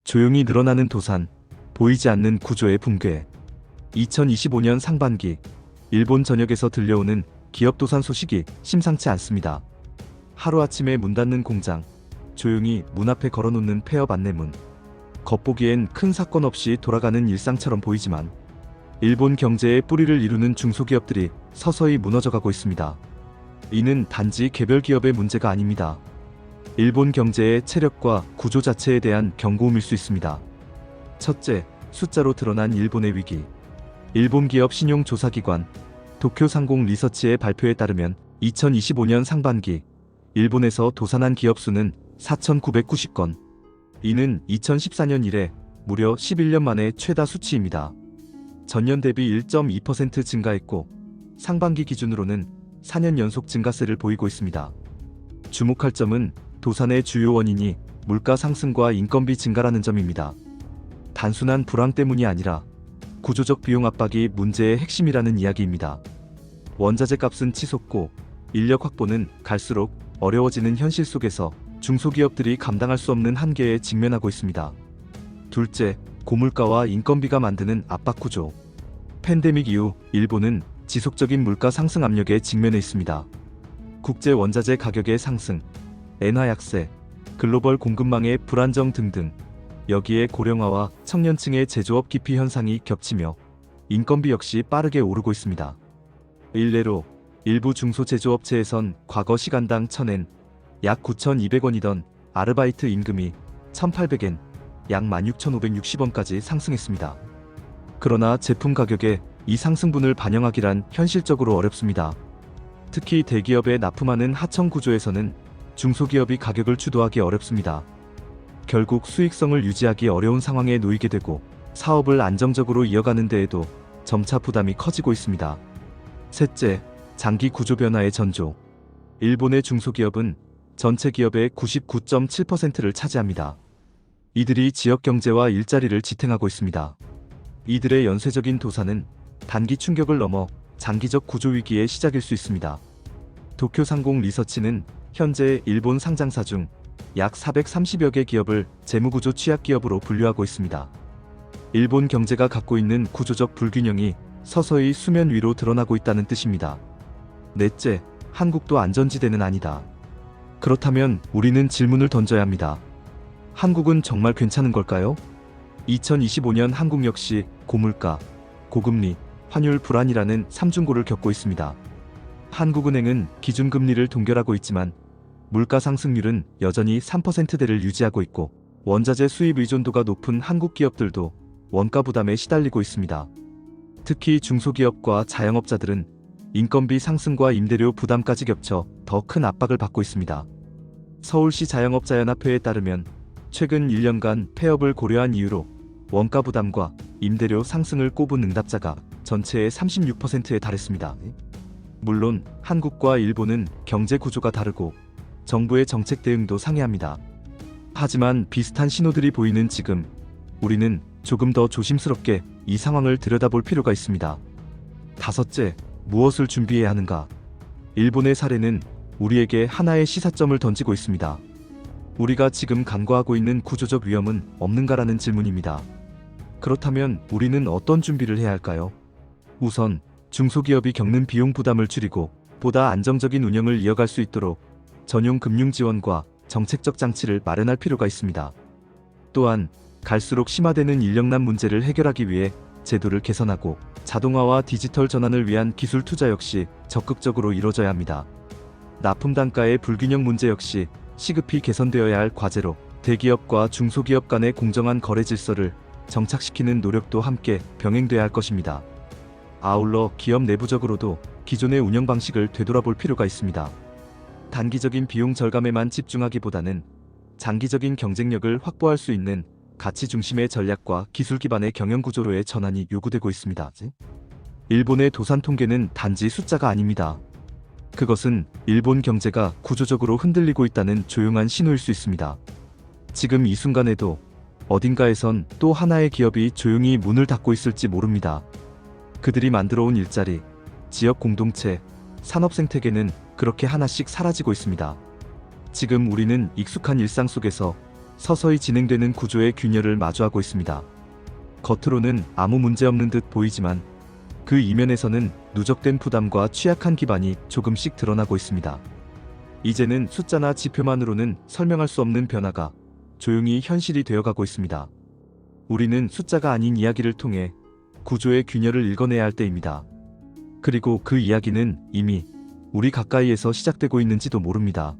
조용히 늘어나는 도산, 보이지 않는 구조의 붕괴. 2025년 상반기, 일본 전역에서 들려오는 기업 도산 소식이 심상치 않습니다. 하루아침에 문 닫는 공장, 조용히 문 앞에 걸어놓는 폐업 안내문. 겉보기엔 큰 사건 없이 돌아가는 일상처럼 보이지만 일본 경제의 뿌리를 이루는 중소기업들이 서서히 무너져가고 있습니다. 이는 단지 개별 기업의 문제가 아닙니다. 일본 경제의 체력과 구조 자체에 대한 경고음일 수 있습니다. 첫째, 숫자로 드러난 일본의 위기. 일본 기업 신용조사기관 도쿄상공 리서치의 발표에 따르면 2025년 상반기 일본에서 도산한 기업 수는 4,990건. 이는 2014년 이래 무려 11년 만에 최다 수치입니다. 전년 대비 1.2% 증가했고 상반기 기준으로는 4년 연속 증가세를 보이고 있습니다. 주목할 점은 도산의 주요 원인이 물가 상승과 인건비 증가라는 점입니다. 단순한 불황 때문이 아니라 구조적 비용 압박이 문제의 핵심이라는 이야기입니다. 원자재 값은 치솟고 인력 확보는 갈수록 어려워지는 현실 속에서 중소기업들이 감당할 수 없는 한계에 직면하고 있습니다. 둘째, 고물가와 인건비가 만드는 압박 구조. 팬데믹 이후 일본은 지속적인 물가 상승 압력에 직면해 있습니다. 국제 원자재 가격의 상승, 엔화 약세, 글로벌 공급망의 불안정 등등. 여기에 고령화와 청년층의 제조업 기피 현상이 겹치며 인건비 역시 빠르게 오르고 있습니다. 일례로 일부 중소제조업체에선 과거 시간당 1,000엔, 약 9,200원이던 아르바이트 임금이 1,800엔, 약 16,560원까지 상승했습니다. 그러나 제품 가격에 이 상승분을 반영하기란 현실적으로 어렵습니다. 특히 대기업에 납품하는 하청 구조에서는 중소기업이 가격을 주도하기 어렵습니다. 결국 수익성을 유지하기 어려운 상황에 놓이게 되고 사업을 안정적으로 이어가는 데에도 점차 부담이 커지고 있습니다. 셋째, 장기 구조 변화의 전조. 일본의 중소기업은 전체 기업의 99.7%를 차지합니다. 이들이 지역 경제와 일자리를 지탱하고 있습니다. 이들의 연쇄적인 도산은 단기 충격을 넘어 장기적 구조 위기의 시작일 수 있습니다. 도쿄상공 리서치는 현재 일본 상장사 중 약 430여 개 기업을 재무구조 취약 기업으로 분류하고 있습니다. 일본 경제가 갖고 있는 구조적 불균형이 서서히 수면 위로 드러나고 있다는 뜻입니다. 넷째, 한국도 안전지대는 아니다. 그렇다면 우리는 질문을 던져야 합니다. 한국은 정말 괜찮은 걸까요? 2025년 한국 역시 고물가, 고금리, 환율 불안이라는 삼중고를 겪고 있습니다. 한국은행은 기준금리를 동결하고 있지만 물가 상승률은 여전히 3%대를 유지하고 있고 원자재 수입 의존도가 높은 한국 기업들도 원가 부담에 시달리고 있습니다. 특히 중소기업과 자영업자들은 인건비 상승과 임대료 부담까지 겹쳐 더 큰 압박을 받고 있습니다. 서울시 자영업자연합회에 따르면 최근 1년간 폐업을 고려한 이유로 원가 부담과 임대료 상승을 꼽은 응답자가 전체의 36%에 달했습니다. 물론 한국과 일본은 경제 구조가 다르고 정부의 정책 대응도 상이합니다. 하지만 비슷한 신호들이 보이는 지금 우리는 조금 더 조심스럽게 이 상황을 들여다볼 필요가 있습니다. 다섯째, 무엇을 준비해야 하는가? 일본의 사례는 우리에게 하나의 시사점을 던지고 있습니다. 우리가 지금 간과하고 있는 구조적 위험은 없는가라는 질문입니다. 그렇다면 우리는 어떤 준비를 해야 할까요? 우선 중소기업이 겪는 비용 부담을 줄이고 보다 안정적인 운영을 이어갈 수 있도록 전용 금융 지원과 정책적 장치를 마련할 필요가 있습니다. 또한 갈수록 심화되는 인력난 문제를 해결하기 위해 제도를 개선하고 자동화와 디지털 전환을 위한 기술 투자 역시 적극적으로 이뤄져야 합니다. 납품 단가의 불균형 문제 역시 시급히 개선되어야 할 과제로 대기업과 중소기업 간의 공정한 거래 질서를 정착시키는 노력도 함께 병행돼야 할 것입니다. 아울러 기업 내부적으로도 기존의 운영 방식을 되돌아볼 필요가 있습니다. 단기적인 비용 절감에만 집중하기보다는 장기적인 경쟁력을 확보할 수 있는 가치 중심의 전략과 기술 기반의 경영 구조로의 전환이 요구되고 있습니다. 일본의 도산 통계는 단지 숫자가 아닙니다. 그것은 일본 경제가 구조적으로 흔들리고 있다는 조용한 신호일 수 있습니다. 지금 이 순간에도 어딘가에선 또 하나의 기업이 조용히 문을 닫고 있을지 모릅니다. 그들이 만들어 온 일자리, 지역 공동체, 산업 생태계는 그렇게 하나씩 사라지고 있습니다. 지금 우리는 익숙한 일상 속에서 서서히 진행되는 구조의 균열을 마주하고 있습니다. 겉으로는 아무 문제 없는 듯 보이지만 그 이면에서는 누적된 부담과 취약한 기반이 조금씩 드러나고 있습니다. 이제는 숫자나 지표만으로는 설명할 수 없는 변화가 조용히 현실이 되어가고 있습니다. 우리는 숫자가 아닌 이야기를 통해 구조의 균열을 읽어내야 할 때입니다. 그리고 그 이야기는 이미 우리 가까이에서 시작되고 있는지도 모릅니다.